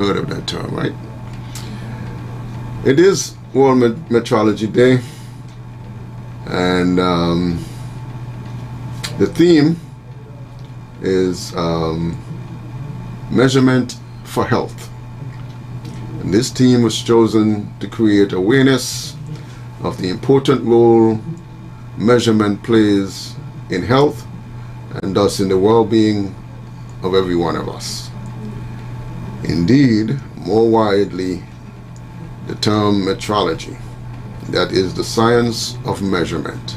Heard of that term, right? It is World Metrology Day, and the theme is measurement for health. And this theme was chosen to create awareness of the important role measurement plays in health and thus in the well-being of every one of us. Indeed, more widely, the term metrology, that is the science of measurement.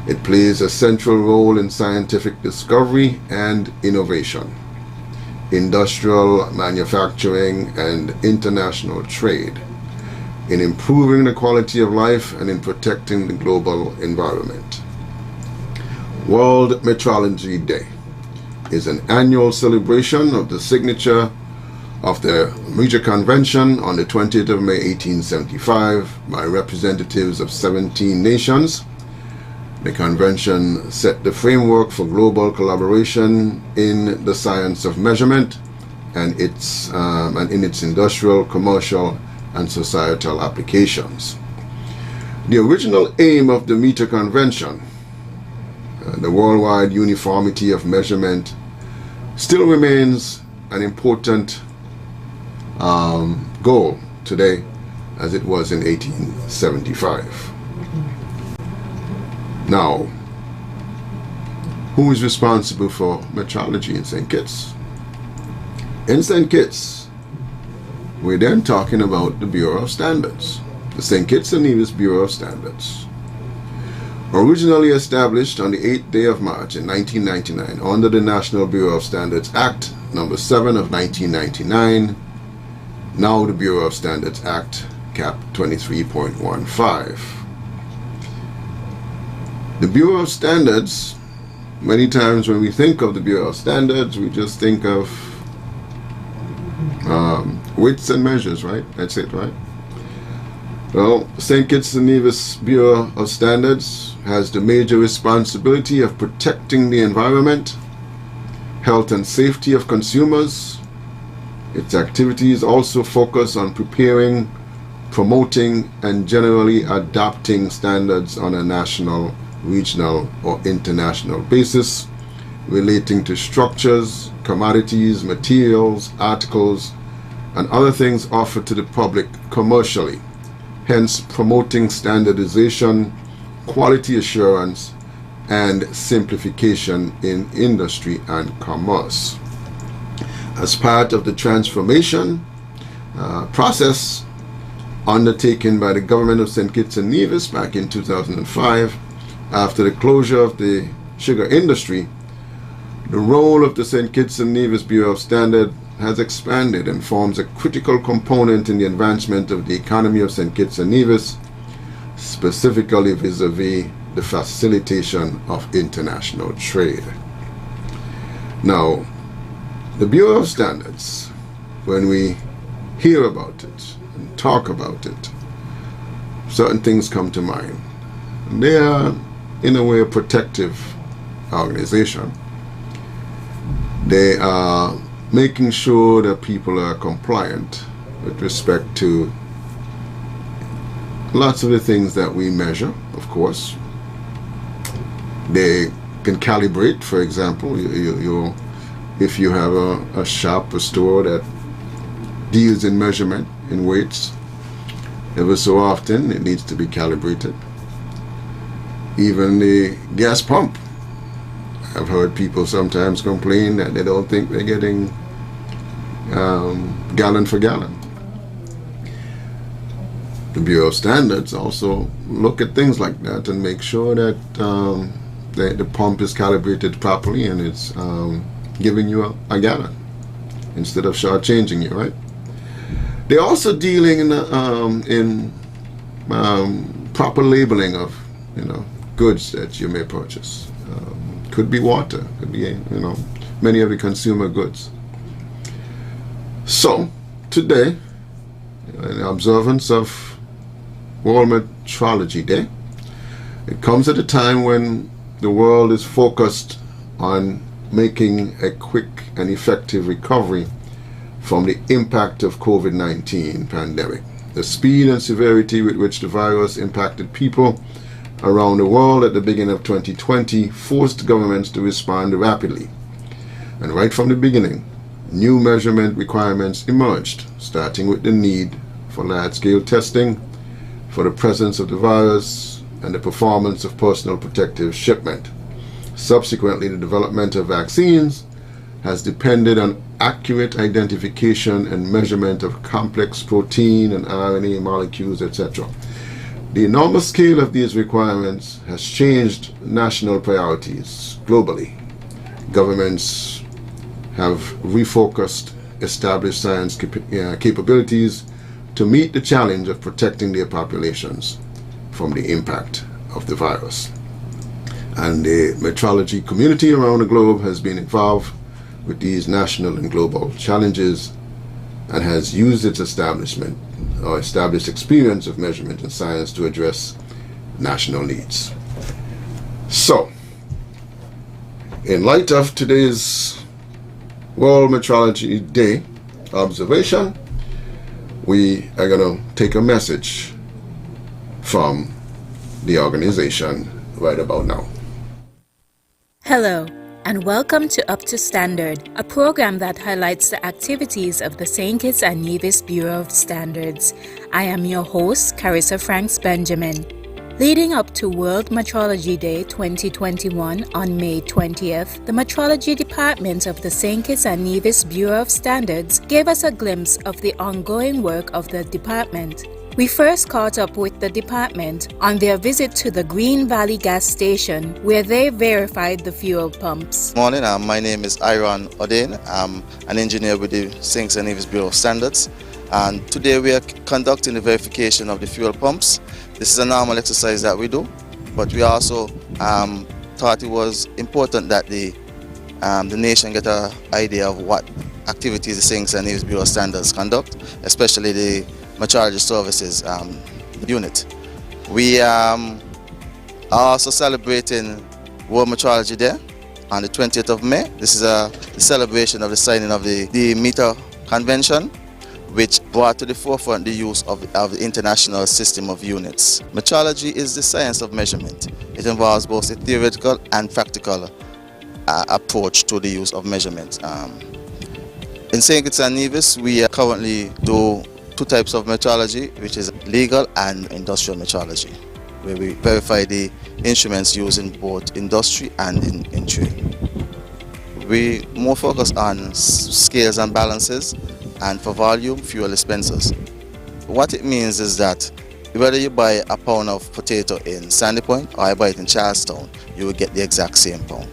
It plays a central role in scientific discovery and innovation, industrial manufacturing and international trade, in improving the quality of life and in protecting the global environment. World Metrology Day is an annual celebration of the signature of the Major Convention on the 20th of May 1875 by representatives of 17 nations. The convention set the framework for global collaboration in the science of measurement and in its industrial, commercial, and societal applications. The original aim of the Meter Convention, the worldwide uniformity of measurement, still remains an important goal today as it was in 1875. Now, who is responsible for metrology in St. Kitts? In St. Kitts, we're then talking about the Bureau of Standards, the St. Kitts and Nevis Bureau of Standards. Originally established on the 8th day of March in 1999 under the National Bureau of Standards Act number 7 of 1999, now the Bureau of Standards Act, Cap 23.15. The Bureau of Standards, many times when we think of the Bureau of Standards, we just think of weights and measures, right? That's it, right? Well, St. Kitts and Nevis Bureau of Standards has the major responsibility of protecting the environment, health and safety of consumers. Its activities also focus on preparing, promoting, and generally adopting standards on a national, regional, or international basis relating to structures, commodities, materials, articles, and other things offered to the public commercially, hence promoting standardization, quality assurance, and simplification in industry and commerce. As part of the transformation process undertaken by the government of St. Kitts and Nevis back in 2005, after the closure of the sugar industry, the role of the St. Kitts and Nevis Bureau of Standards has expanded and forms a critical component in the advancement of the economy of St. Kitts and Nevis, specifically vis-a-vis the facilitation of international trade. Now, the Bureau of Standards, when we hear about it and talk about it, certain things come to mind. They are, in a way, a protective organization. They are making sure that people are compliant with respect to lots of the things that we measure, of course. They can calibrate, for example. If you have a shop, a store that deals in measurement, in weights, ever so often it needs to be calibrated. Even the gas pump. I've heard people sometimes complain that they don't think they're getting gallon for gallon. The Bureau of Standards also look at things like that and make sure that the pump is calibrated properly and it's giving you a gallon instead of shortchanging you, right? They're also dealing in proper labeling of goods that you may purchase. Could be water, could be many of the consumer goods. So today, in observance of World Metrology Day, it comes at a time when the world is focused on making a quick and effective recovery from the impact of COVID-19 pandemic. The speed and severity with which the virus impacted people around the world at the beginning of 2020 forced governments to respond rapidly. And right from the beginning, new measurement requirements emerged, starting with the need for large-scale testing for the presence of the virus and the performance of personal protective shipment. Subsequently, the development of vaccines has depended on accurate identification and measurement of complex protein and RNA molecules, etc. The enormous scale of these requirements has changed national priorities globally. Governments have refocused established science capabilities to meet the challenge of protecting their populations from the impact of the virus. And the metrology community around the globe has been involved with these national and global challenges and has used its established experience of measurement and science to address national needs. So, in light of today's World Metrology Day observation, we are going to take a message from the organization right about now. Hello, and welcome to Up to Standard, a program that highlights the activities of the St. Kitts and Nevis Bureau of Standards. I am your host, Carissa Franks Benjamin. Leading up to World Metrology Day 2021 on May 20th, the Metrology Department of the St. Kitts and Nevis Bureau of Standards gave us a glimpse of the ongoing work of the department. We first caught up with the department on their visit to the Green Valley gas station, where they verified the fuel pumps. Morning, my name is Iron Odain. I'm an engineer with the St. Kitts and Nevis Bureau of Standards, and today we are conducting the verification of the fuel pumps. This is a normal exercise that we do, but we also thought it was important that the nation get an idea of what activities the St. Kitts and Nevis Bureau of Standards conduct, especially the Metrology Services unit. We are also celebrating World Metrology Day on the 20th of May. This is the celebration of the signing of the Meter Convention, which brought to the forefront the use of the international system of units. Metrology is the science of measurement. It involves both a theoretical and practical approach to the use of measurement. In St. Kitts and Nevis, we currently do two types of metrology, which is legal and industrial metrology, where we verify the instruments used in both industry and in trade. We more focus on scales and balances, and for volume, fuel dispensers. What it means is that whether you buy a pound of potato in Sandy Point or I buy it in Charlestown, you will get the exact same pound.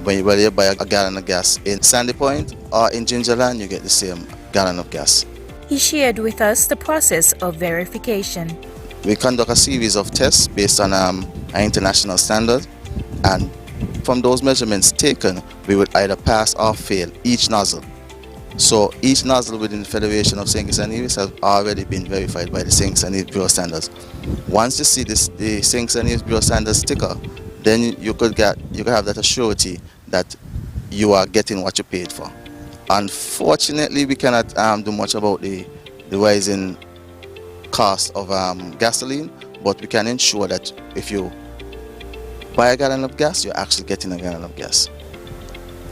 Whether you buy a gallon of gas in Sandy Point or in Gingerland, you get the same gallon of gas. He shared with us the process of verification. We conduct a series of tests based on an international standard, and from those measurements taken, we would either pass or fail each nozzle. So each nozzle within the Federation of St. Kitts and Nevis has already been verified by the St. Kitts and Nevis Bureau of Standards. Once you see the St. Kitts and Nevis Bureau of Standards sticker, then you could have that assurity that you are getting what you paid for. Unfortunately, we cannot do much about the rising cost of gasoline, but we can ensure that if you buy a gallon of gas, you're actually getting a gallon of gas.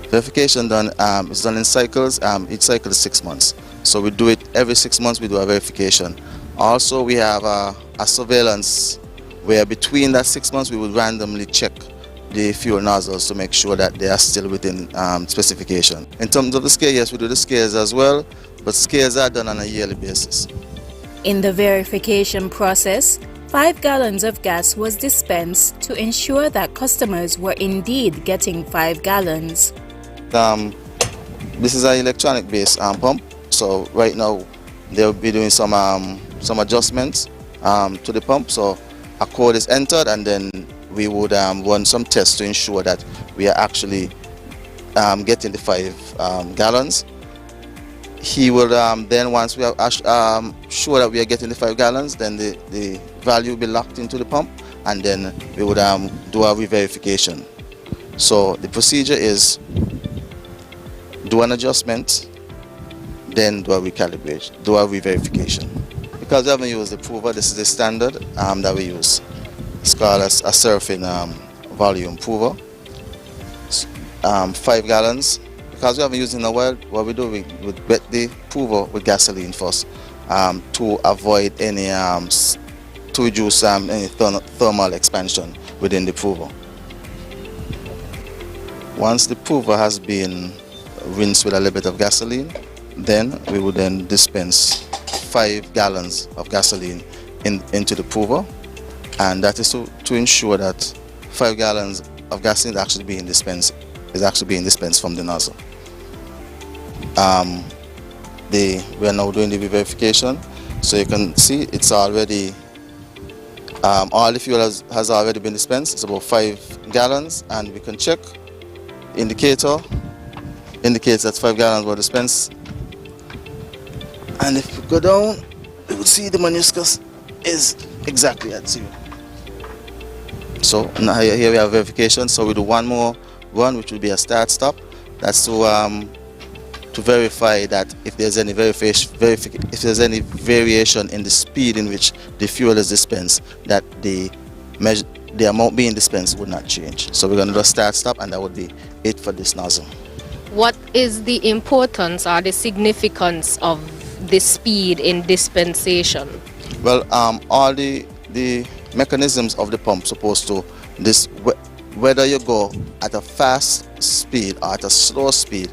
Verification is done in cycles. Each cycle is 6 months. So we do it every 6 months, we do a verification. Also, we have a surveillance where between that 6 months we will randomly check the fuel nozzles to make sure that they are still within specification. In terms of the scale, yes, we do the scales as well, but scales are done on a yearly basis. In the verification process, 5 gallons of gas was dispensed to ensure that customers were indeed getting 5 gallons. This is an electronic based pump, so right now they'll be doing some adjustments to the pump. So a code is entered, and then we would run some tests to ensure that we are actually getting the 5 gallons. He will then, once we are sure that we are getting the 5 gallons, then the value will be locked into the pump, and then we would do a re-verification. So the procedure is do an adjustment, then do a recalibration, do a re-verification. Because we haven't used the prover, this is the standard that we use. It's called a surfing volume prover. 5 gallons. Because we haven't used it in a while, what we do, we wet the prover with gasoline first to avoid any, to reduce any thermal expansion within the prover. Once the prover has been rinsed with a little bit of gasoline, then we would then dispense 5 gallons of gasoline into the prover, and that is to ensure that 5 gallons of gasoline is actually being dispensed from the nozzle. We are now doing the verification, so you can see it's already all the fuel has already been dispensed. It's about 5 gallons, and we can check. Indicator indicates that 5 gallons were dispensed. And if we go down, we will see the meniscus is exactly at 0. So now here we have verification. So we do one more run, which will be a start-stop. That's to verify that if there's any if there's any variation in the speed in which the fuel is dispensed, that the amount being dispensed would not change. So we're going to do a start-stop, and that would be it for this nozzle. What is the importance or the significance of the speed in dispensation? Well, all the mechanisms of the pump supposed to whether you go at a fast speed or at a slow speed,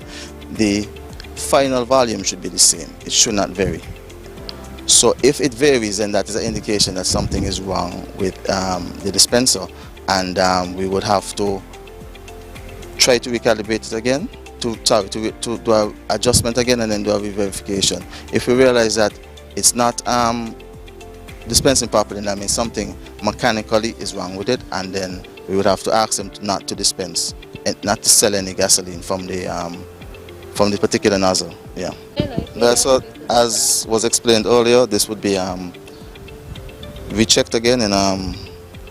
the final volume should be the same. It should not vary. So if it varies, then that is an indication that something is wrong with the dispenser, and we would have to try to recalibrate it again, to do an adjustment again, and then do a verification. If we realize that it's not dispensing properly, that means something mechanically is wrong with it, and then we would have to ask them not to dispense and not to sell any gasoline from the particular nozzle. Yeah. That's what, as was explained earlier, this would be rechecked again in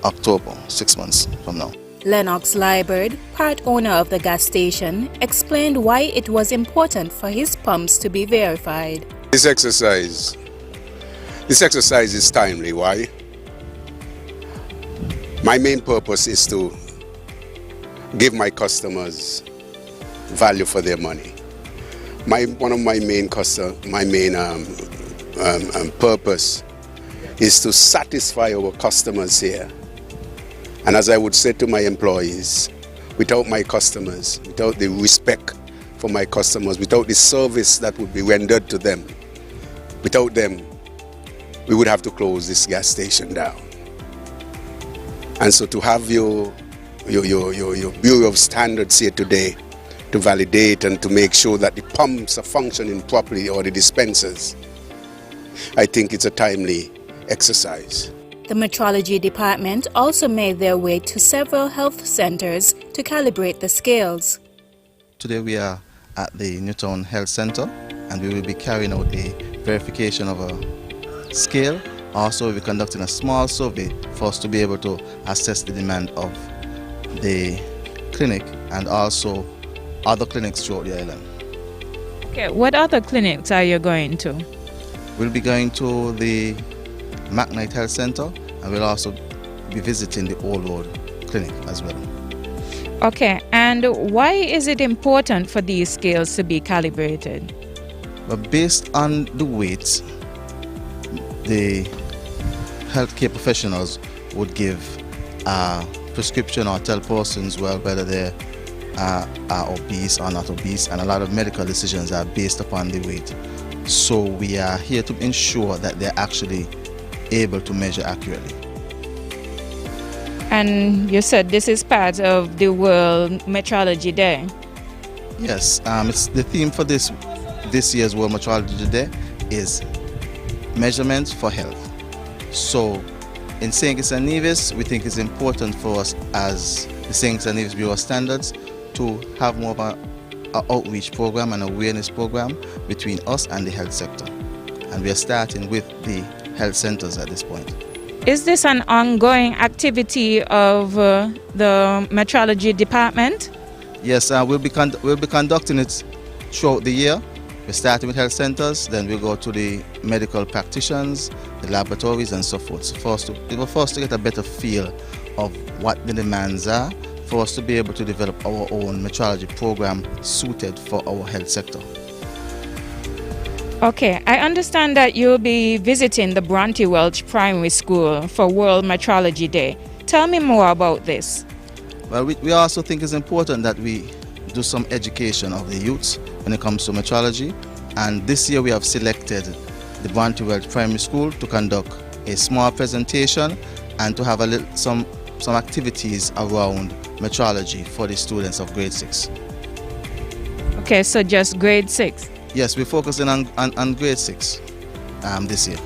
October, 6 months from now. Lennox Liebert, part owner of the gas station, explained why it was important for his pumps to be verified. This exercise is timely. Why? My main purpose is to give my customers value for their money. One of my main purpose is to satisfy our customers here. And as I would say to my employees, without my customers, without the respect for my customers, without the service that would be rendered to them, without them, we would have to close this gas station down. And so to have your Bureau of Standards here today to validate and to make sure that the pumps are functioning properly, or the dispensers, I think it's a timely exercise. The metrology department also made their way to several health centers to calibrate the scales. Today we are at the Newtown Health Center, and we will be carrying out a verification of a scale. Also, we'll be conducting a small survey for us to be able to assess the demand of the clinic and also other clinics throughout the island. Okay, what other clinics are you going to? We'll be going to the McKnight Health Center, and we'll also be visiting the Old Road Clinic as well. Okay, and why is it important for these scales to be calibrated? But based on the weight, the healthcare professionals would give a prescription or tell persons whether they are obese or not obese, and a lot of medical decisions are based upon the weight. So we are here to ensure that they're actually able to measure accurately. And you said this is part of the World Metrology Day. Yes, it's the theme for this year's World Metrology Day is measurements for health. So in St. Kitts and Nevis, we think it's important for us as the St. Kitts and Nevis Bureau of Standards to have more of an outreach program and awareness program between us and the health sector. And we are starting with the health centers at this point. Is this an ongoing activity of the metrology department? Yes, we'll be conducting it throughout the year, We're starting with health centers, then we go to the medical practitioners, the laboratories, and so forth. So for us to get a better feel of what the demands are, for us to be able to develop our own metrology program suited for our health sector. Okay, I understand that you'll be visiting the Bronte Welch Primary School for World Metrology Day. Tell me more about this. Well, we also think it's important that we do some education of the youths when it comes to metrology. And this year we have selected the Bronte Welch Primary School to conduct a small presentation and to have some activities around metrology for the students of grade 6. Okay, so just grade 6? Yes, we're focusing on grade 6 this year.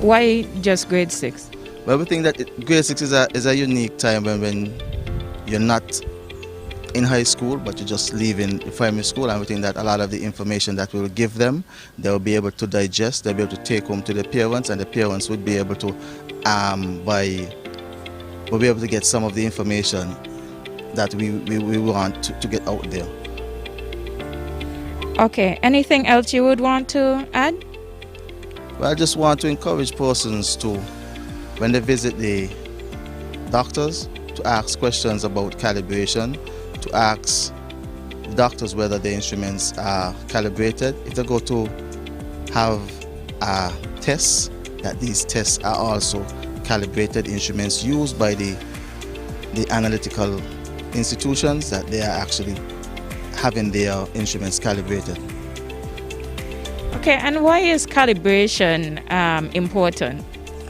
Why just grade 6? Well, we think that grade 6 is a unique time when you're not in high school, but you're just leaving the primary school, and we think that a lot of the information that we'll give them, they'll be able to digest, they'll be able to take home to their parents, and the parents would be able to, we'll be able to get some of the information that we want to get out there. Okay, anything else you would want to add? Well, I just want to encourage persons to, when they visit the doctors, to ask questions about calibration, to ask doctors whether the instruments are calibrated. If they go to have tests, that these tests are also calibrated instruments used by the analytical institutions, that they are actually having their instruments calibrated. Okay, and why is calibration important?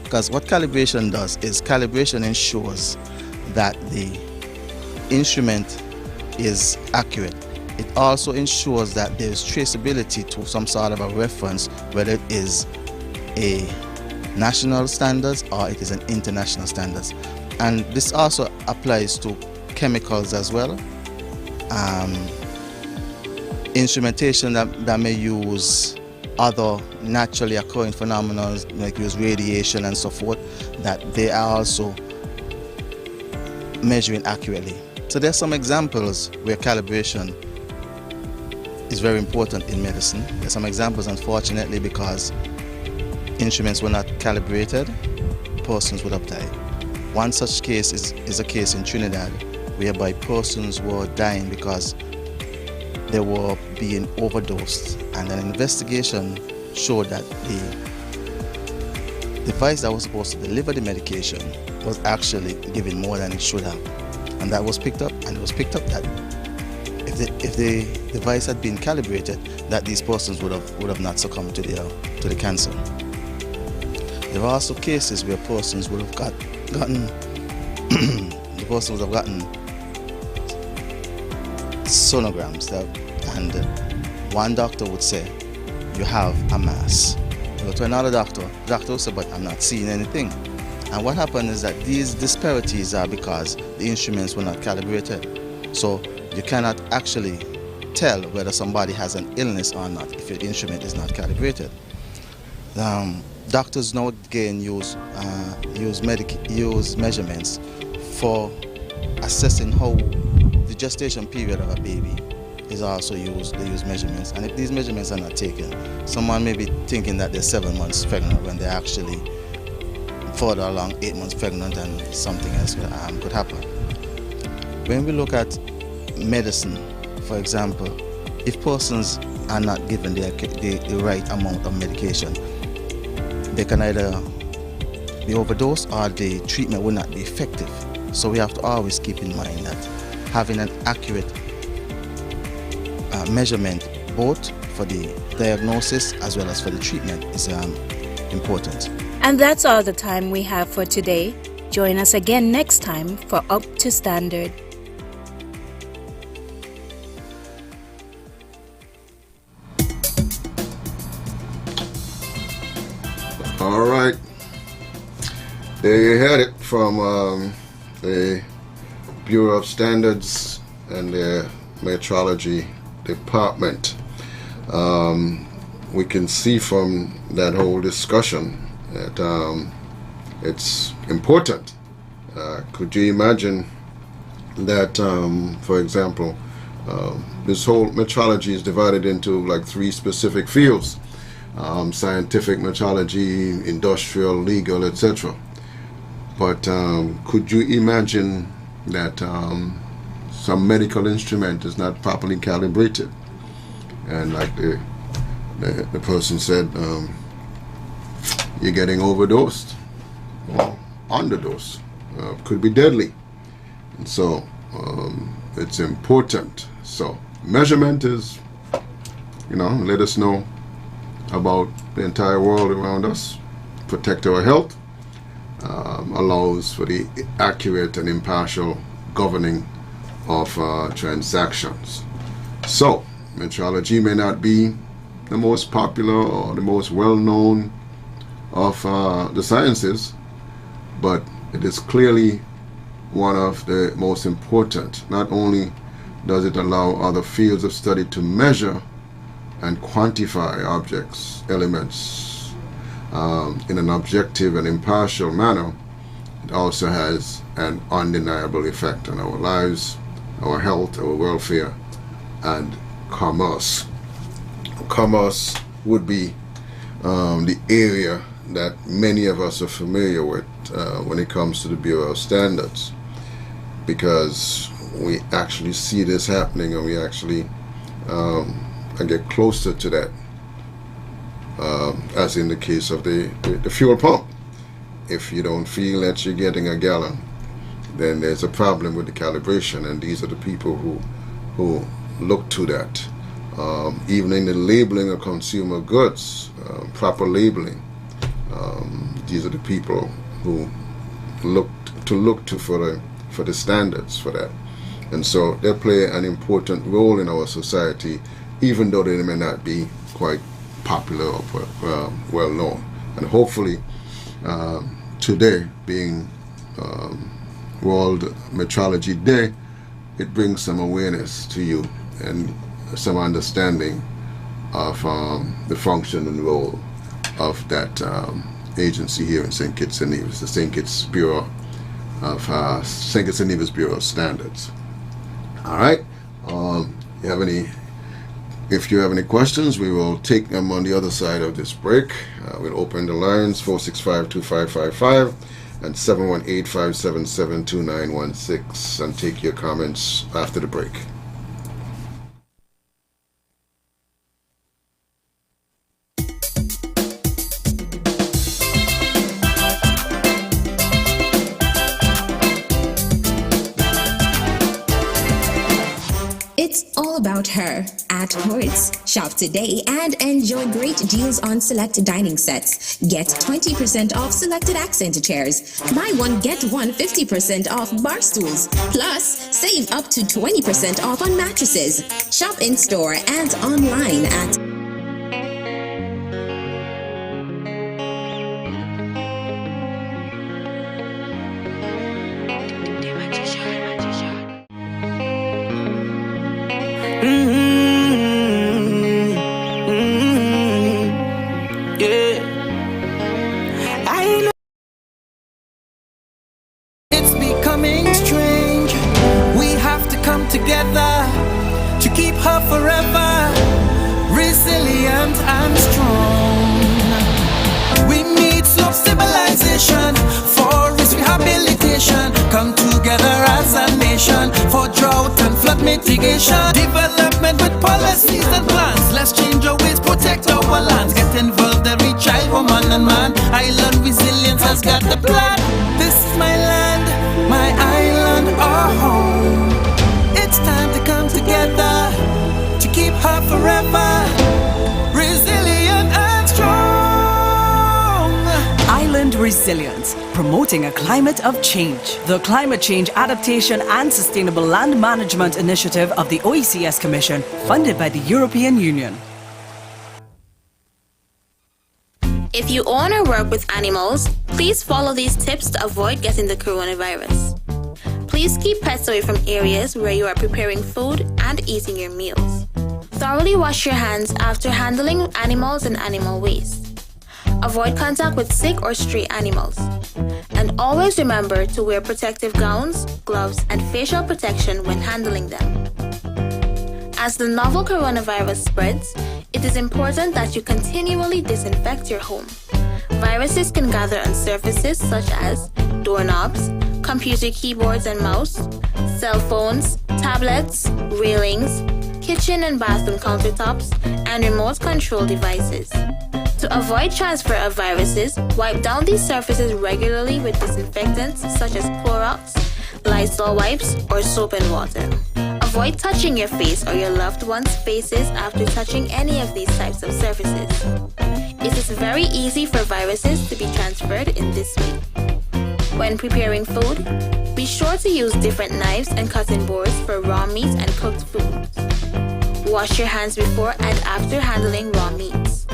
Because what calibration does is calibration ensures that the instrument is accurate. It also ensures that there is traceability to some sort of a reference, whether it is a national standards or it is an international standards. And this also applies to chemicals as well. Instrumentation that may use other naturally occurring phenomena, like use radiation and so forth, that they are also measuring accurately. So there's some examples where calibration is very important in medicine. There's some examples, unfortunately, because instruments were not calibrated, persons would have died. One such case is a case in Trinidad, whereby persons were dying because they were being overdosed, and an investigation showed that the device that was supposed to deliver the medication was actually giving more than it should have. And that was picked up, and it was picked up that if the device had been calibrated, that these persons would have not succumbed to the cancer. There are also cases where persons would have gotten sonograms, and one doctor would say, you have a mass. You go to another doctor, the doctor will say, but I'm not seeing anything. And what happened is that these disparities are because the instruments were not calibrated. So you cannot actually tell whether somebody has an illness or not if your instrument is not calibrated. Doctors now again use measurements for assessing how the gestation period of a baby is also used. They use measurements, and if these measurements are not taken, someone may be thinking that they're 7 months pregnant when they're actually further along 8 months pregnant, and something else could happen. When we look at medicine, for example, if persons are not given the right amount of medication, they can either be overdosed or the treatment will not be effective. So we have to always keep in mind that having an accurate measurement, both for the diagnosis as well as for the treatment, is important. And that's all the time we have for today. Join us again next time for Up to Standard. All right. There you had it from the Bureau of Standards and their metrology department. We can see from that whole discussion that it's important. Could you imagine that, for example, This whole metrology is divided into like 3 specific fields: scientific metrology, industrial, legal, etc. But could you imagine that some medical instrument is not properly calibrated, and like the person said, you're getting overdosed or underdosed, could be deadly. And so it's important. So measurement is, let us know about the entire world around us, protect our health, allows for the accurate and impartial governing of transactions. So metrology may not be the most popular or the most well-known of the sciences, but it is clearly one of the most important. Not only does it allow other fields of study to measure and quantify objects, elements in an objective and impartial manner, it also has an undeniable effect on our lives, our health, our welfare, and commerce. Commerce would be the area that many of us are familiar with when it comes to the Bureau of Standards, because we actually see this happening, and we actually get closer to that, as in the case of the fuel pump. If you don't feel that you're getting a gallon, then there's a problem with the calibration, and these are the people who look to that. Even in the labeling of consumer goods, proper labeling, these are the people who look to for the standards for that. And so they play an important role in our society, even though they may not be quite popular or well known. And hopefully today, being World Metrology Day, it brings some awareness to you and some understanding of the function and role of that agency here in St. Kitts and Nevis, the St. Kitts Bureau of St. Kitts and Nevis Bureau of Standards. All right. If you have any questions, we will take them on the other side of this break. We'll open the lines 465-2555 and 718-577-2916 and take your comments after the break. It's all about her at Hortz. Shop today and enjoy great deals on select dining sets. Get 20% off selected accent chairs. Buy one, get one 50% off bar stools. Plus, save up to 20% off on mattresses. Shop in store and online at together to keep her forever resilient and strong. We need slow stabilization for risk rehabilitation. Come together as a nation for drought and flood mitigation. Development with policies and plans. Let's change our ways, protect our lands. Get involved, every child, woman and man. Island resilience has got the plan. This is my land, my island, our home. It's time to come together to keep her forever resilient and strong. Island Resilience, promoting a climate of change. The Climate Change Adaptation and Sustainable Land Management Initiative of the OECS Commission, funded by the European Union. If you own or work with animals, please follow these tips to avoid getting the coronavirus. Please keep pets away from areas where you are preparing food and eating your meals. Thoroughly wash your hands after handling animals and animal waste. Avoid contact with sick or stray animals. And always remember to wear protective gowns, gloves, and facial protection when handling them. As the novel coronavirus spreads, it is important that you continually disinfect your home. Viruses can gather on surfaces such as doorknobs, computer keyboards and mouse, cell phones, tablets, railings, kitchen and bathroom countertops, and remote control devices. To avoid transfer of viruses, wipe down these surfaces regularly with disinfectants such as Clorox, Lysol wipes, or soap and water. Avoid touching your face or your loved one's faces after touching any of these types of surfaces. It is very easy for viruses to be transferred in this way. When preparing food, be sure to use different knives and cutting boards for raw meat and cooked foods. Wash your hands before and after handling raw meats.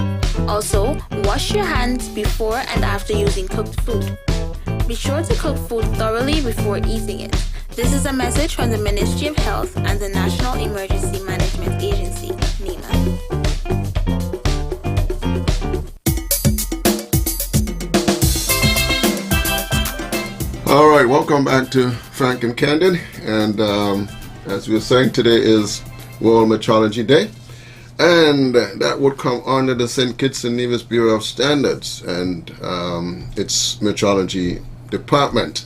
Also, wash your hands before and after using cooked food. Be sure to cook food thoroughly before eating it. This is a message from the Ministry of Health and the National Emergency Management Agency, NEMA. All right, welcome back to Frank and Candid. And as we were saying, today is World Metrology Day. And that would come under the St. Kitts and Nevis Bureau of Standards and its metrology department.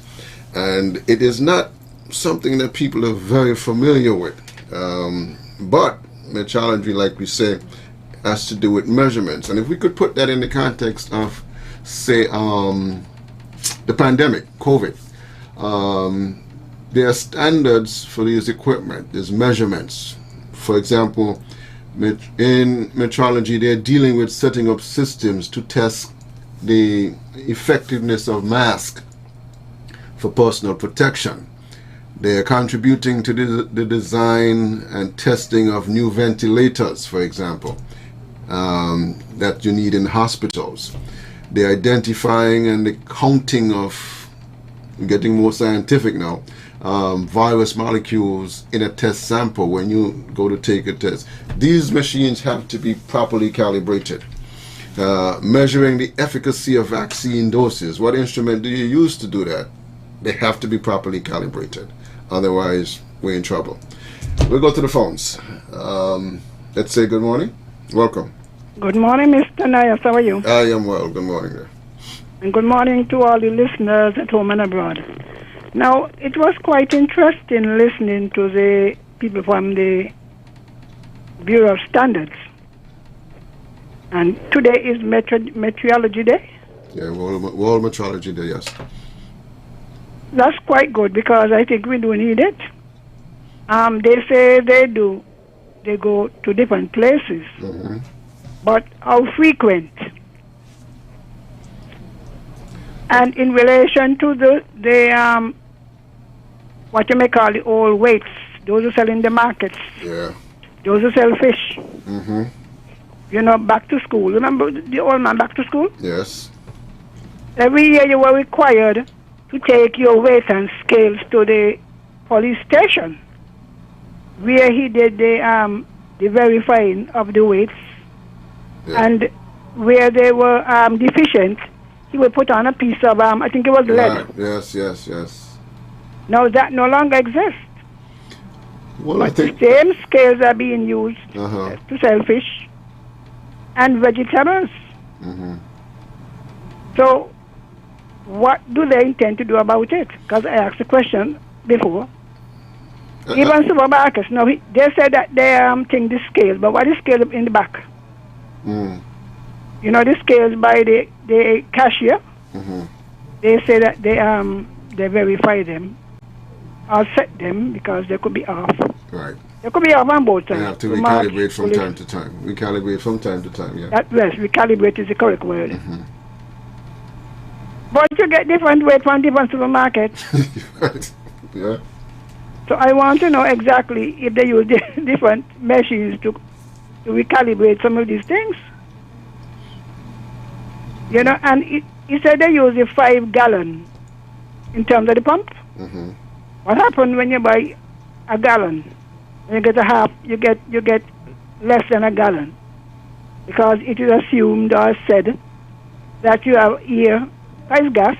And it is not something that people are very familiar with. But metrology, like we say, has to do with measurements. And if we could put that in the context of, say, the pandemic, COVID, there are standards for these equipment. There's measurements. For example, in metrology, they're dealing with setting up systems to test the effectiveness of masks for personal protection. They are contributing to the design and testing of new ventilators, for example, that you need in hospitals. They're identifying and the counting of, getting more scientific now, virus molecules in a test sample when you go to take a test. These machines have to be properly calibrated. Measuring the efficacy of vaccine doses. What instrument do you use to do that? They have to be properly calibrated. Otherwise, we're in trouble. We'll go to the phones. Let's say good morning. Welcome. Good morning, Mr. Nias. How are you? I am well. Good morning. There. And good morning to all the listeners at home and abroad. Now, it was quite interesting listening to the people from the Bureau of Standards. And today is Meteorology Day. Yeah, World Metrology Day, yes. That's quite good because I think we do need it. They say they go to different places. Mm-hmm. But how frequent? And in relation to the what you may call the old weights, those who sell in the markets, yeah, those who sell fish, mm-hmm. You know, back to school. Remember the old man back to school? Yes. Every year you were required to take your weight and scales to the police station, where he did the verifying of the weights, yeah. And where they were deficient, he would put on a piece of I think it was lead. Yes. Now that no longer exists. Well, but the same scales are being used to sell fish and vegetables. Mm-hmm. So, what do they intend to do about it? Because I asked the question before. Even supermarkets, now they said that they think the scale, but what is scale in the back? Mm. You know, the scales by the cashier. Mm-hmm. They say that they verify them or set them because they could be off. Right. They could be off on both sides. They have to recalibrate from time to time. Recalibrate from time to time, yeah. Yes, recalibrate is the correct word. Mm-hmm. But you get different weight from different supermarkets. Right. Yeah. So I want to know exactly if they use different machines to recalibrate some of these things. You know, and he said they use a 5 gallon in terms of the pump. Mm-hmm. What happens when you buy a gallon? When you get a half, you get less than a gallon, because it is assumed or said that you have here gas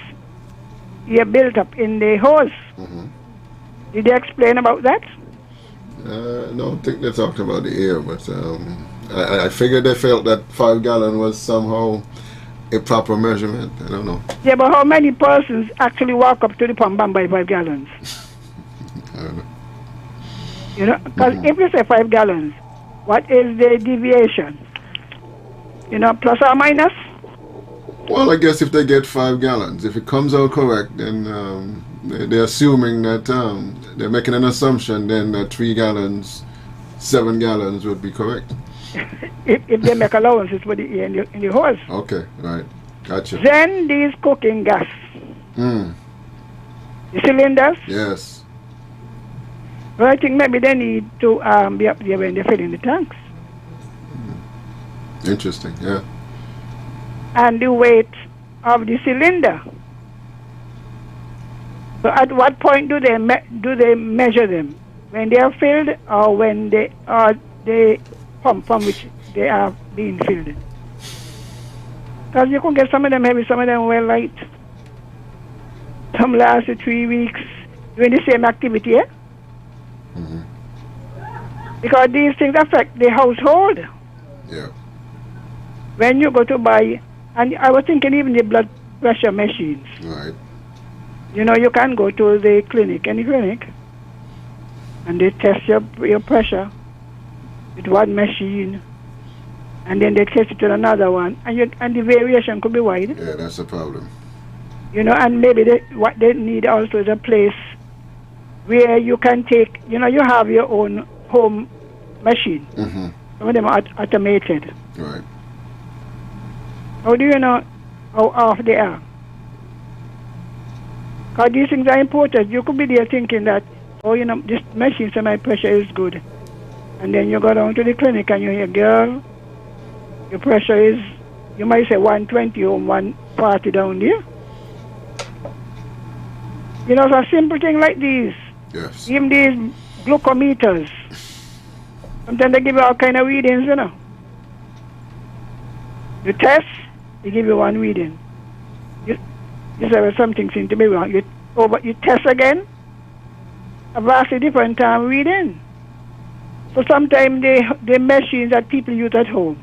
built up in the hose. Mm-hmm. Did they explain about that? I don't think they're talking about the air, but I figured they felt that 5 gallon was somehow a proper measurement. I don't know. Yeah, but how many persons actually walk up to the pump and buy 5 gallons? I don't know. You know, because if you say 5 gallons, what is the deviation? You know, plus or minus? Well, I guess if they get 5 gallons, if it comes out correct, then they're assuming that they're making an assumption then that 3 gallons, 7 gallons would be correct. if they make allowances for the air in the hose. Okay, right. Gotcha. Then these cooking gas. The cylinders? Yes. Well, I think maybe they need to be up there when they fill in the tanks. Interesting, yeah. And the weight of the cylinder. So at what point do they measure them? When they are filled or when they are the pump from which they are being filled? Because you can get some of them heavy, some of them well light. Some last 3 weeks doing the same activity, yeah? Because these things affect the household. Yeah. When you go to buy, and I was thinking even the blood pressure machines. Right. You know, you can go to the clinic, any clinic, and they test your pressure with one machine, and then they test it with another one, and the variation could be wide. Yeah, that's a problem. You know, and maybe what they need also is a place where you can take, you know, you have your own home machine. Some of them are automated. Right. How do you know how off they are? Because these things are important. You could be there thinking that, oh, you know, this machine, so my pressure is good. And then you go down to the clinic and you hear, girl, your pressure is, you might say 120 or 140 down there. You know, so a simple thing like these. Yes. Even these glucometers. Sometimes they give you all kind of readings, you know. You test, they give you one reading. You say, well, something seems to be wrong. But you test again, a vastly different time reading. So sometimes the machines that people use at home,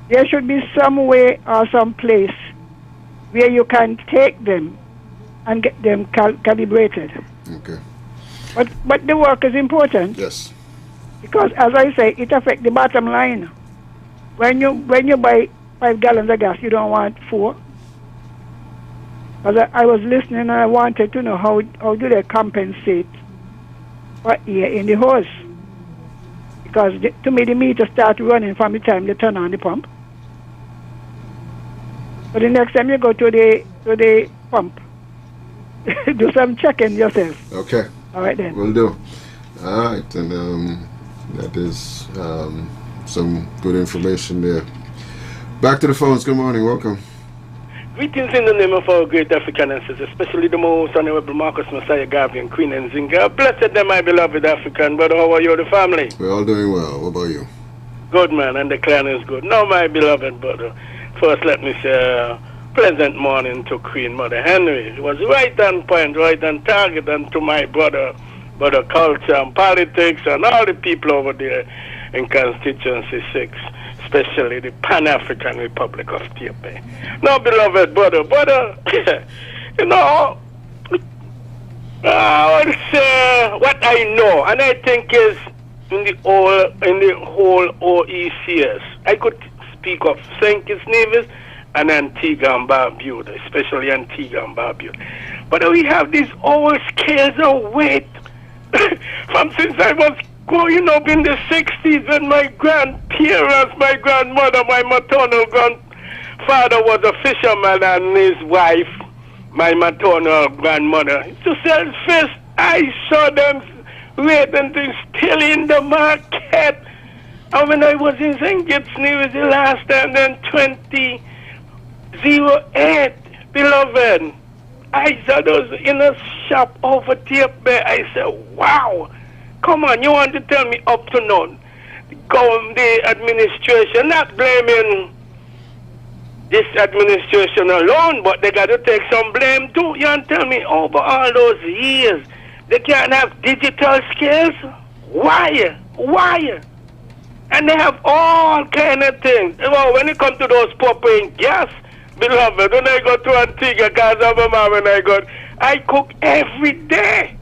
there should be some way or some place where you can take them and get them calibrated. Okay. But the work is important. Yes. Because as I say, it affects the bottom line. When you buy 5 gallons of gas, you don't want 4. Because I was listening and I wanted to know how do they compensate for air in the hose. Because to me the meter starts running from the time they turn on the pump. So the next time you go to the pump, do some checking yourself. Okay. All right then. Will do. All right, and that is some good information there. Back to the phones. Good morning. Welcome. Greetings in the name of our great African ancestors, especially the most honorable Marcus Messiah Garvey and Queen Nzinga. Blessed them, my beloved African brother. How are you, the family? We're all doing well. What about you? Good, man, and the clan is good. Now, my beloved brother, first let me say pleasant morning to Queen Mother Henry. It was right on point, right on target, and to my brother culture and politics and all the people over there in Constituency 6. Especially the Pan-African Republic of Ethiopia. Now, beloved brother, you know, what I know, and I think is in the whole OECS, I could speak of St. Kitts Nevis and Antigua and Barbuda, especially Antigua and Barbuda. But we have these old scales of weight from since I was growing up in the 60s when my grandparents, my grandmother, my maternal grandfather was a fisherman and his wife, my maternal grandmother, to sell fish. I saw them waiting things still in the market. And when I was in St. Kitts Nevis the last time, then 2008, beloved, I saw those in a shop over there. I said, wow. Come on, you want to tell me up to now, the administration, not blaming this administration alone, but they got to take some blame too. You want to tell me over all those years, they can't have digital skills? Why? Why? And they have all kind of things. Well, when it comes to those propane gas, beloved, when I go to Antigua, when I cook every day.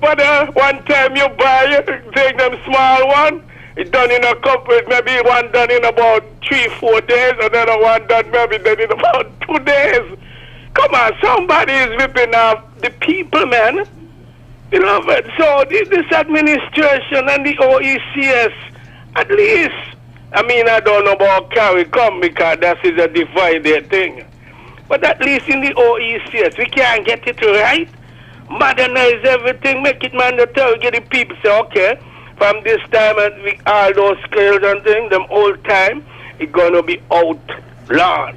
But one time you buy it, take them small one, it done in a couple, maybe one done in about 3-4 days, another one done maybe done in about 2 days. Come on, somebody is ripping off the people, man. Beloved, so this administration and the OECS, at least, I mean, I don't know about CARICOM because that is a divided thing. But at least in the OECS, we can get it right, modernize everything, make it mandatory, get the people say, okay, from this time and all those skills and things, them old time, it's going to be outlawed.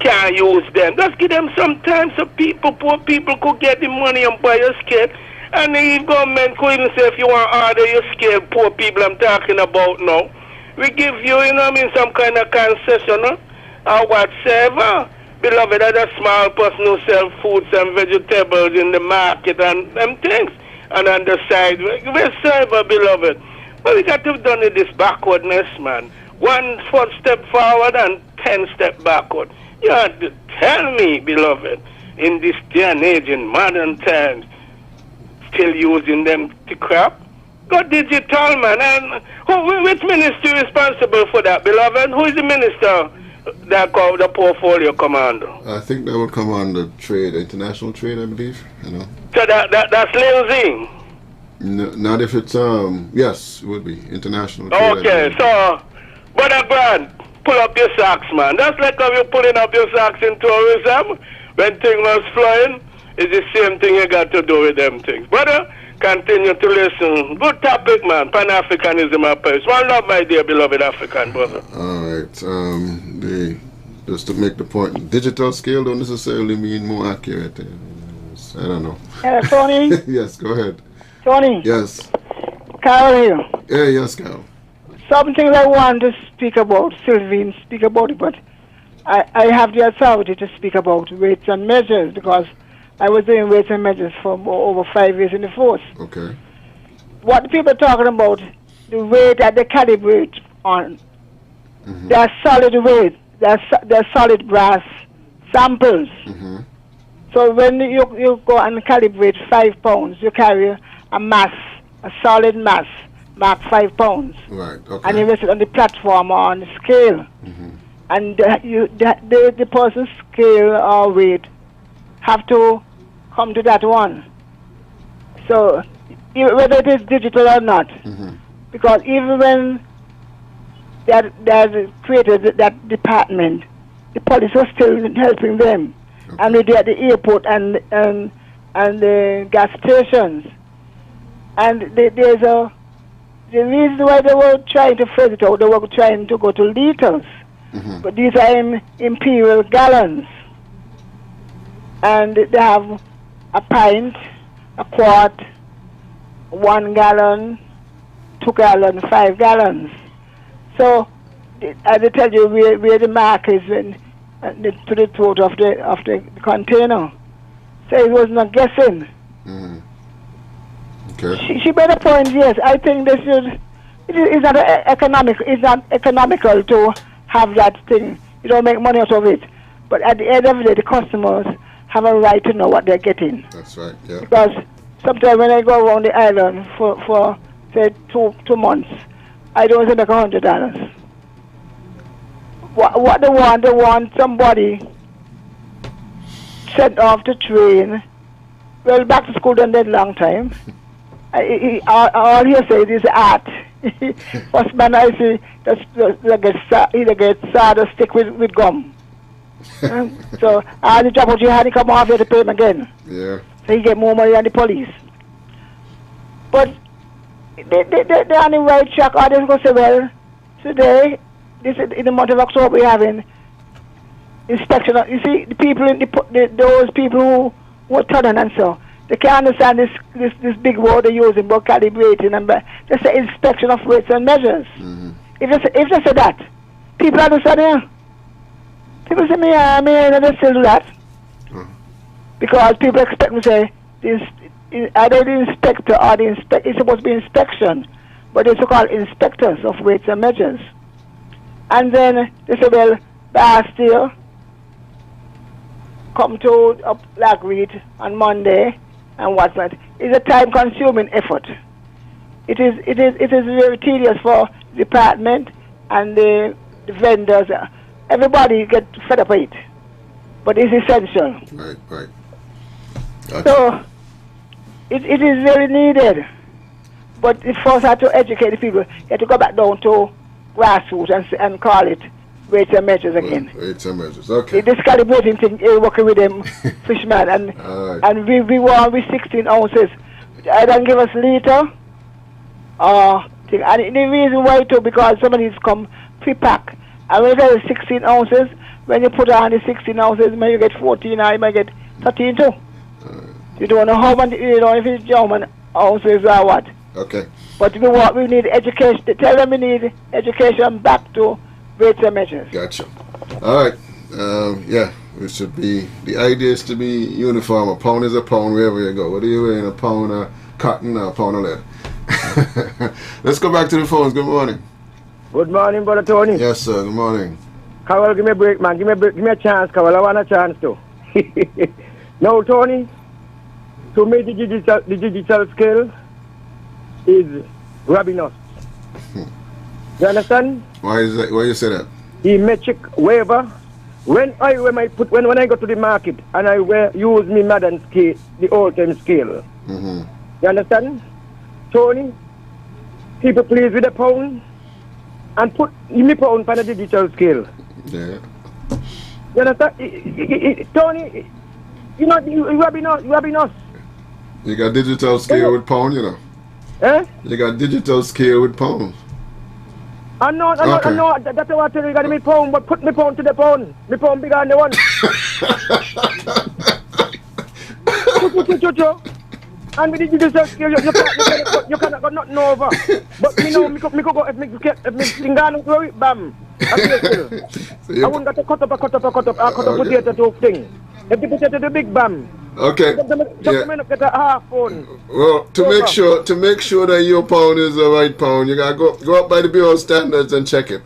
Can't use them. Just give them some time so people, poor people could get the money and buy a scale. And the government could even say, if you want to order your scale, poor people I'm talking about now, we give you, you know what I mean, some kind of concession or whatsoever. Beloved, as a small person who sell fruits and vegetables in the market and them things. And on the side, we're server, beloved. But we got to have done this backwardness, man. 1 step forward and 10 steps backward. You have to tell me, beloved, in this day and age, in modern times, still using them to crap? Go digital, man. And which ministry is responsible for that, beloved? Who is the minister that called the portfolio commander? I think that would come under trade, international trade, I believe. You know. So that's Lindsay? No, not if it's, yes, it would be international trade. Okay, so, Brother Grant, pull up your socks, man. That's like how you're pulling up your socks in tourism when things was flying. It's the same thing you got to do with them things. Brother, continue to listen. Good topic, man. Pan-Africanism and Paris. One love, my dear beloved African brother. All right. Just to make the point, digital scale don't necessarily mean more accurate. I don't know. Tony? Yes, go ahead. Tony? Yes. Carol here. Yeah, yes, Carol. Something I want to speak about, Sylvine speak about it, but I have the authority to speak about weights and measures because I was doing weights and measures for over 5 years in the force. Okay. What the people are talking about, the weight that they calibrate on, they're solid weight, they're solid brass samples. So when you go and calibrate 5 pounds, you carry a mass, a solid mass, marked 5 pounds. Right, okay. And you rest it on the platform or on the scale. And the person's scale or weight have to come to that one. So whether it is digital or not, because even when they created that department, the police was still helping them. And we did at the airport and the gas stations. And there's the reason why they were trying to phase it out, they were trying to go to liters. But these are in imperial gallons. And they have a pint, a quart, 1 gallon, 2 gallons, 5 gallons. So, as I tell you, where the mark is to the throat of the container. So it was not guessing. Okay. She made a point. Yes, I think they should. It's not economical to have that thing. You don't make money out of it. But at the end of the day, the customers have a right to know what they're getting. That's right. Yeah. Because sometimes when I go around the island for say 2 months, I don't make $100. What they want somebody sent off to train. Well, back to school done that long time. All he says is art. First man I see either get sad or stick with gum. So all the job what you had, he come off here to pay him again. Yeah. So he get more money than the police. But they're on the right track. All they're going to say, well, today, in the month of October, we're having inspection. You see, the people, those people who are turning and so, they can't understand this big word they're using about calibrating and they say inspection of weights and measures. If they say that, people understand, yeah. People say, me, they still do that. Because people expect me to say, either the inspector or the it's supposed to be inspection, but it's called inspectors of weights and measures. And then they say, well, Bastille come to Black Reed on Monday and what's that. It's a time-consuming effort. It is very tedious for the department and the vendors. Everybody get fed up with it, but it's essential. Right. Gotcha. So it is very needed. But it first have to educate the people. You have to go back down to grassroots and call it weights and measures again. Weights and measures, okay. This calibrating thing, working with them fishermen, and we want with 16 ounces. I don't give us liter. Thing. And the reason why too, because some of these come pre-pack. And when you get 16 ounces, when you put on the 16 ounces, you might get 14 or you might get 13 too. You don't know how many, if it's German ounces or what. Okay. But we need education. Tell them we need education back to weights and measures. Gotcha. All right. Yeah, it should be. The idea is to be uniform. A pound is a pound wherever you go. Whether you're wearing a pound of cotton or a pound of lead. Let's go back to the phones. Good morning. Good morning, Brother Tony. Yes, sir. Good morning. Carol, give me a break, man. Give me a chance, Carol. I want a chance too. Now, Tony, to me, the digital scale is robbing us. You understand? Why is that? Why you say that? The metric waiver. When I go to the market and I use me modern scale, the old time scale. Mm-hmm. You understand? Tony, people please with a pound and put me pound on the digital scale. Yeah. You understand? Tony, you robbing us. You got digital scale with pound, you know. Eh? You got digital scale with pound. I know, that's what I tell you, you got me pound, but put me pound to the pound. Me pound bigger than the one. And with the digital scale, you cannot go nothing over. But me could go, if me finger and throw it, bam. I wouldn't got to cut up potato to thing. If the potato the big bam. Okay. Just get a half pound. Well, to make sure that your pound is the right pound, you gotta go up by the Bureau of Standards and check it.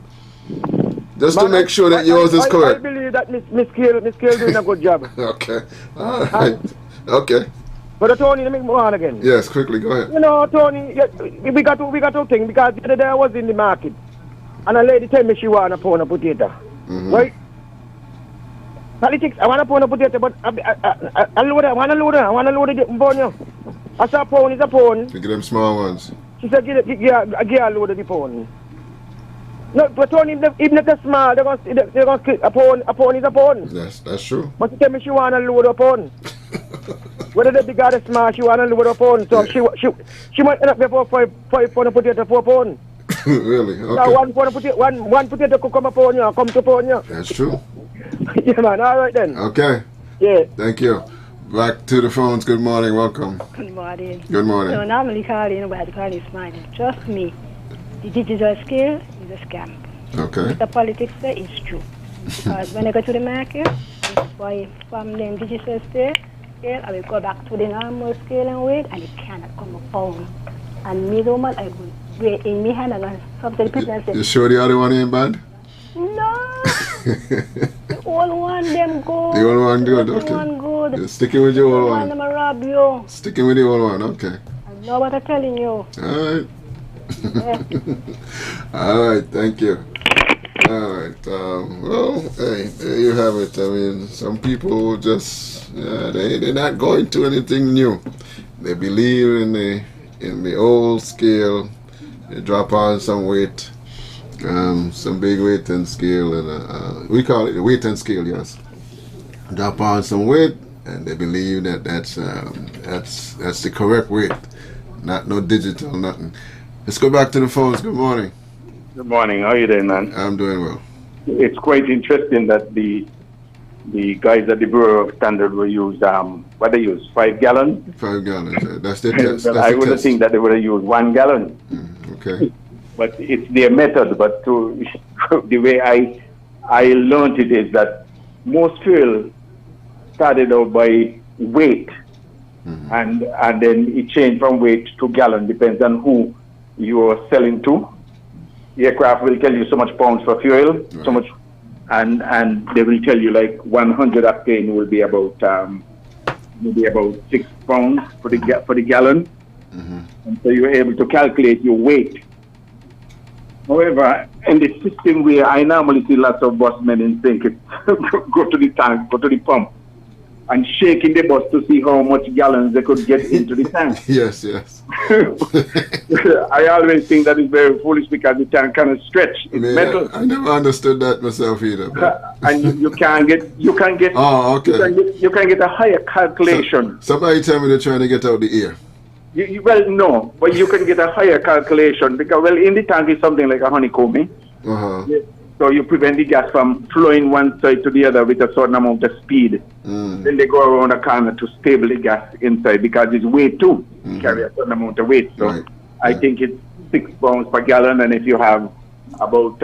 Just to make sure that yours is correct. I believe that Miss Scale doing a good job. Okay. All right. Okay. But Tony, let me move on again. Yes, quickly, go ahead. You know, Tony, we got to think, because the other day I was in the market and a lady told me she want a pound of potato. Mm-hmm. Right? Politics, I want a pound of potato, but I want to load it, bone. I said a pound is a pound. You get them small ones. She said, give a load of the pound. No, but Tony, even if they're small, they're going to a pound is a pound. Yes, that's true. But she tell me she want a load of pound. Whether they big or the small, she want a load of pound. So yeah. she might end up there for 5 pound of potato, 4 pound. Really? Okay. Now one potato could come a pound, come to pound. That's true. Yeah, man. All right then. Okay. Yeah. Thank you. Back to the phones. Good morning. Welcome. Good morning. Good morning. So normally calling, nobody call this morning. Trust me, the digital scale is a scam. Okay. The politics there is true. Because when I go to the market, it's buy from them digital scale, I will go back to the normal scale and weight, and it cannot come a pound. And me, the woman, I will weigh in my hand and I come to the people and say, You sure the other one ain't bad? No. The old one, them good. The old one good, the okay. One good. You're sticking with your old one. Them a rob you. Sticking with the old one, okay. I know what I'm telling you. Alright. Alright, thank you. Alright, well, hey, there you have it. I mean, some people just, they're not going to anything new. They believe in the old scale. They drop on some weight, some big weight and scale, and we call it the weight and scale, yes. Drop on some weight, and they believe that that's the correct weight, not no digital, nothing. Let's go back to the phones. Good morning. Good morning. How are you doing, man? I'm doing well. It's quite interesting that the guys at the Bureau of Standard will use what they use 5 gallons. 5 gallons. That's the test. Well, I would think that they would have used 1 gallon. Okay. But it's their method. But the way I learned it is that most fuel started out by weight, and then it changed from weight to gallon, depends on who you are selling to. Aircraft will tell you so much pounds for fuel, so much, and they will tell you like 100 octane will be about maybe about 6 pounds for the gallon, and so you're able to calculate your weight. However, in the system where I normally see lots of busmen in think it go to the tank, go to the pump, and shaking the bus to see how much gallons they could get into the tank. Yes. I always think that is very foolish because the tank kind of stretch. It's metal. I never understood that myself either. And you can get. Oh, okay. You can get a higher calculation. Somebody tell me they're trying to get out the air. Well, no, but you can get a higher calculation because, well, in the tank is something like a honeycomb. So you prevent the gas from flowing one side to the other with a certain amount of speed. Then they go around a corner to stable the gas inside because it's weight too. Carry a certain amount of weight. So I think it's 6 pounds per gallon, and if you have about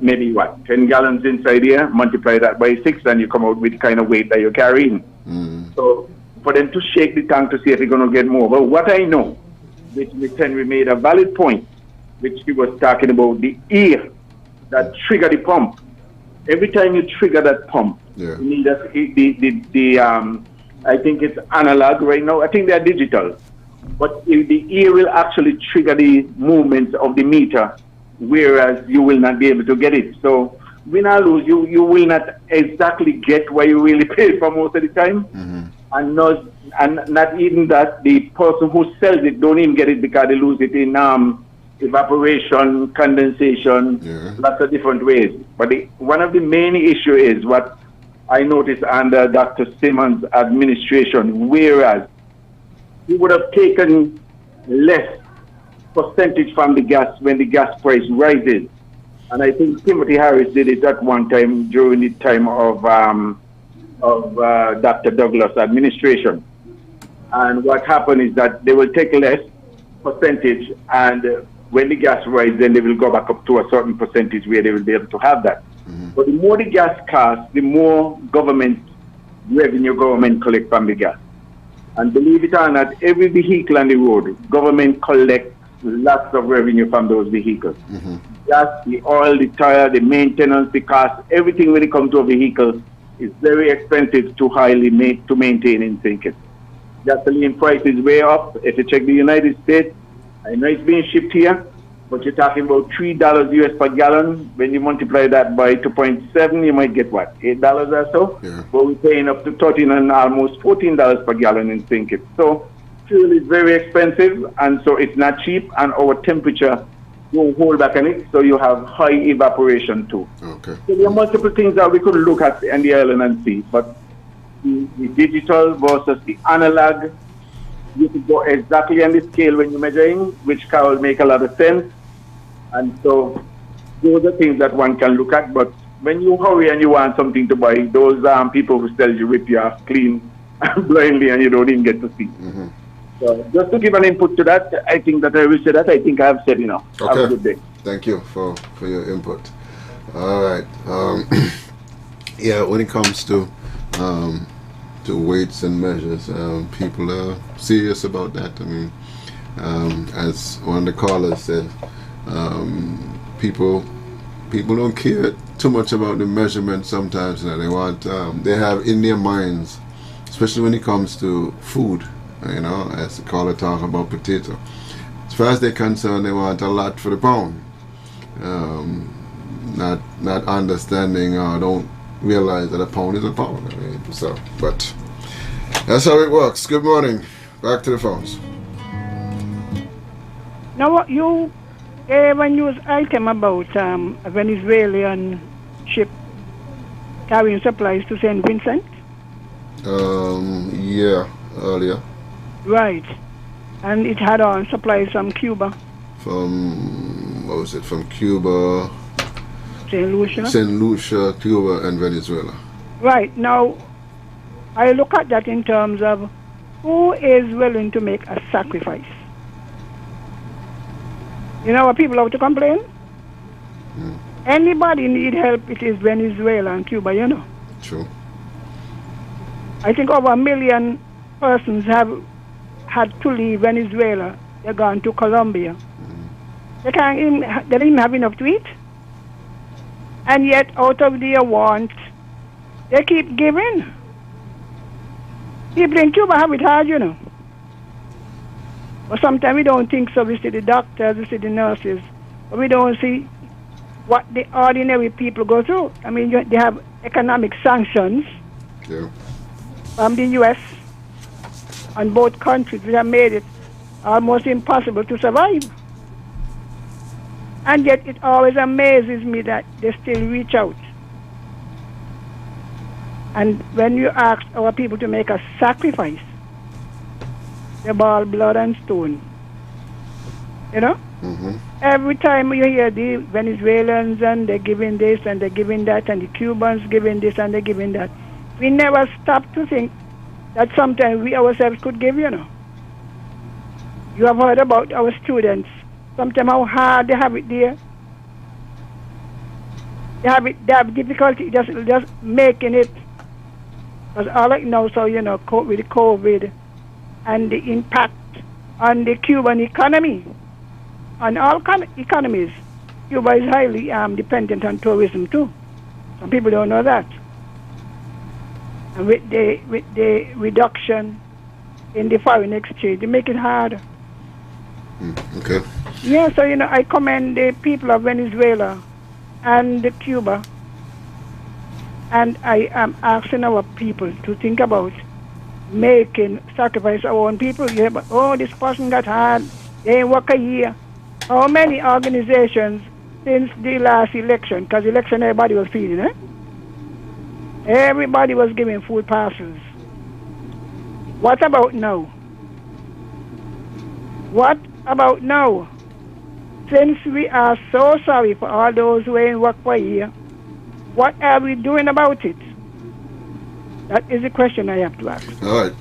maybe 10 gallons inside here, multiply that by 6, and you come out with the kind of weight that you're carrying. So for them to shake the tank to see if you're going to get more. But what I know, which Ms. Henry made a valid point, which she was talking about the ear that trigger the pump. Every time you trigger that pump, you need I think it's analog right now. I think they're digital, but the ear will actually trigger the movement of the meter, whereas you will not be able to get it. So win or lose, you will not exactly get what you really paid for most of the time. And not even that, the person who sells it don't even get it because they lose it in evaporation, condensation, lots of different ways. But one of the main issue is what I noticed under Dr. Simmons' administration, whereas he would have taken less percentage from the gas when the gas price rises. And I think Timothy Harris did it at one time during the time of Dr. Douglas' administration. And what happened is that they will take less percentage, and when the gas rises, then they will go back up to a certain percentage where they will be able to have that. But the more the gas costs, the more government collect from the gas. And believe it or not, every vehicle on the road, government collects lots of revenue from those vehicles. Gas, the oil, the tire, the maintenance, the cost, everything when it comes to a vehicle is very expensive to maintain in St. Kitts. Gasoline price is way up. If you check the United States, I know it's being shipped here, but you're talking about $3 US per gallon. When you multiply that by 2.7, you might get what, $8 or so? But we're paying up to $13 and almost $14 per gallon in St. Kitts. So fuel is very expensive, and so it's not cheap, and our temperature will hold back on it, so you have high evaporation too. So there are multiple things that we could look at in the island and see, but the digital versus the analog, you could go exactly on the scale when you're measuring, which will make a lot of sense. And so those are things that one can look at, but when you hurry and you want something to buy, those people who sell you rip you off clean blindly, and you don't even get to see. So just to give an input to that, I think that I will say that. I think I have said enough. Have a good day. Thank you for your input. All right. Yeah, when it comes to weights and measures, people are serious about that. I mean, as one of the callers said, people don't care too much about the measurement sometimes. You know, they want they have in their minds, especially when it comes to food. You know, as the caller talking about potato. As far as they're concerned, they want a lot for the pound. Not understanding or don't realize that a pound is a pound. I mean, so, but that's how it works. Good morning. Back to the phones. Now, you gave a news item about a Venezuelan ship carrying supplies to St. Vincent? Yeah, earlier. Right. And it had on supplies from Cuba. From, what was it, from Cuba? St. Lucia? St. Lucia, Cuba, and Venezuela. Right. Now, I look at that in terms of who is willing to make a sacrifice. You know what people have to complain? Anybody need help, it is Venezuela and Cuba, you know. True. I think over 1 million persons have had to leave Venezuela. They're gone to Colombia. They don't even have enough to eat. And yet, out of their want, they keep giving. People in Cuba have it hard, you know. But sometimes we don't think so. We see the doctors, we see the nurses, but we don't see what the ordinary people go through. I mean, they have economic sanctions from the U.S. on both countries, which have made it almost impossible to survive. And yet it always amazes me that they still reach out. And when you ask our people to make a sacrifice, they ball blood and stone. You know? Every time you hear the Venezuelans and they're giving this and they're giving that and the Cubans giving this and they're giving that, we never stop to think that sometimes we ourselves could give, you know. You have heard about our students, sometimes how hard they have it there. They have difficulty just making it. Because all right now, so, you know, with COVID and the impact on the Cuban economy, on all economies, Cuba is highly dependent on tourism too. Some people don't know that. And with the reduction in the foreign exchange, they make it harder. Okay. Yeah, so, you know, I commend the people of Venezuela and Cuba. And I am asking our people to think about making sacrifice our own people. You hear, oh, this person got hard, they ain't work a year. How many organizations since the last election, because election everybody was feeding, eh? Everybody was giving food parcels. What about now? What about now? Since we are so sorry for all those who ain't work for a year, what are we doing about it? That is the question I have to ask. All right.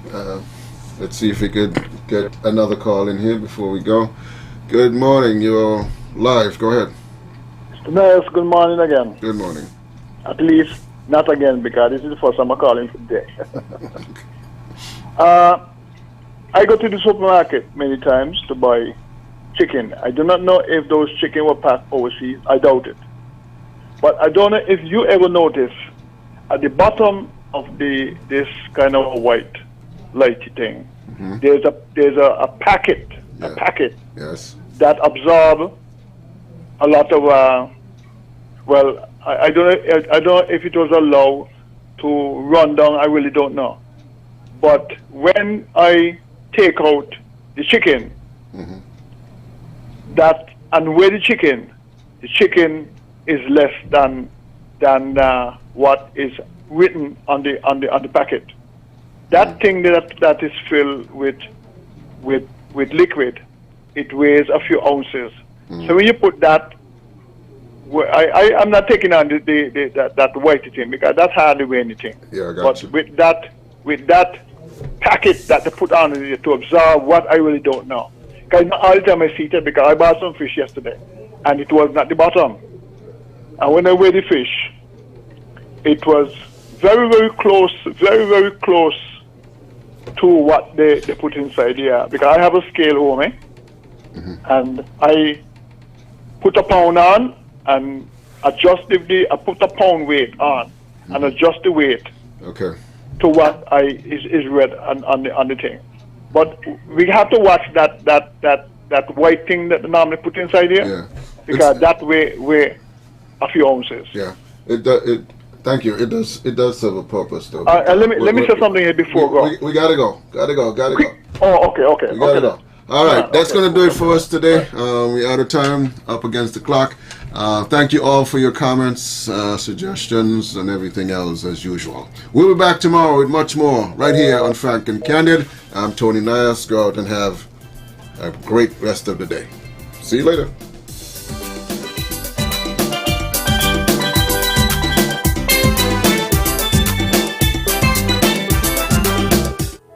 Let's see if we could get another call in here before we go. Good morning. You're live. Go ahead. Mr. Mayor, good morning again. Good morning. At least not again, because this is the first time I'm calling today. I go to the supermarket many times to buy chicken. I do not know if those chicken were packed overseas. I doubt it. But I don't know if you ever notice at the bottom of this kind of a white lighty thing, there's a packet, yes, that absorb a lot of I don't know if it was allowed to run down. I really don't know. But when I take out the chicken, that and weigh the chicken is less than what is written on the packet. That thing that is filled with liquid, it weighs a few ounces. So when you put that, I'm not taking on that white thing, because that's hardly weigh anything. Yeah, I got but you. with that packet that they put on it to absorb what I really don't know. Because not all the time I see it, because I bought some fish yesterday and it was not the bottom. And when I weighed the fish, it was very, very close to what they put inside here. Because I have a scale home, and I put a pound on and adjust I put a pound weight on and adjust the weight to what is read on the thing. But we have to watch that white thing that they normally put inside here, because that weigh a few ounces. Yeah, thank you. It does serve a purpose, though. Let me say something here before we gotta go. Oh, okay. We gotta go. All right, that's going to do it for us today. We're out of time, up against the clock. Thank you all for your comments, suggestions, and everything else as usual. We'll be back tomorrow with much more right here on Frank and Candid. I'm Tony Nias. Go out and have a great rest of the day. See you later.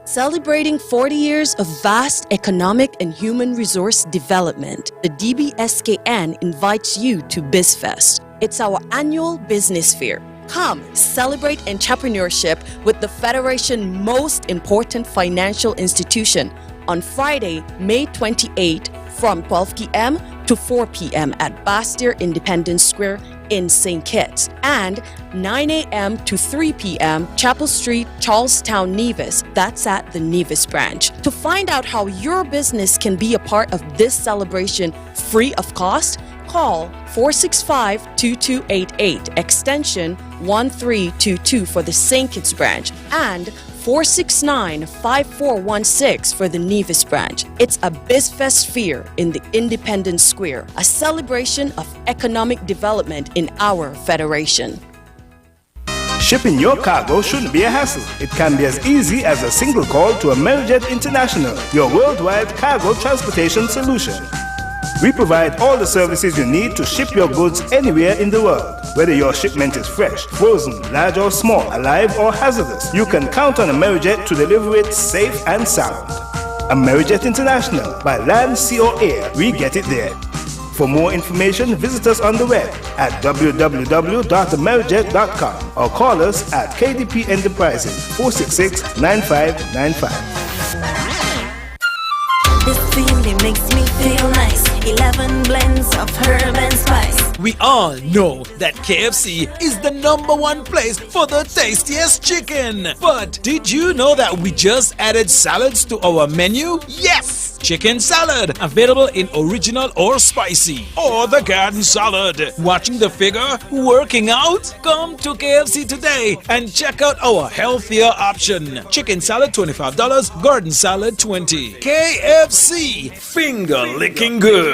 Celebrating 40 years of vast economic and human resource development, the DBSKN invites you to BizFest. It's our annual business fair. Come celebrate entrepreneurship with the Federation's most important financial institution on Friday, May 28 from 12 p.m. to 4 p.m. at Bastyr Independence Square in St. Kitts, and 9 a.m. to 3 p.m. Chapel Street, Charlestown, Nevis. That's at the Nevis branch. To find out how your business can be a part of this celebration free of cost, call 465-2288, extension 1322 for the St. Kitts branch, and 469-5416 for the Nevis branch. It's a BizFest Fair in the Independence Square, a celebration of economic development in our federation. Shipping your cargo shouldn't be a hassle. It can be as easy as a single call to Amerijet International, your worldwide cargo transportation solution. We provide all the services you need to ship your goods anywhere in the world. Whether your shipment is fresh, frozen, large or small, alive or hazardous, you can count on Amerijet to deliver it safe and sound. Amerijet International, by land, sea or air, we get it there. For more information, visit us on the web at www.amerijet.com or call us at KDP Enterprises 466-9595. This feeling makes me feel nice. 11 blends of herb and spice. We all know that KFC is the #1 place for the tastiest chicken. But did you know that we just added salads to our menu? Yes! Chicken salad, available in original or spicy, or the garden salad. Watching the figure? Working out? Come to KFC today and check out our healthier option. Chicken salad $25, garden salad $20. KFC, finger licking good.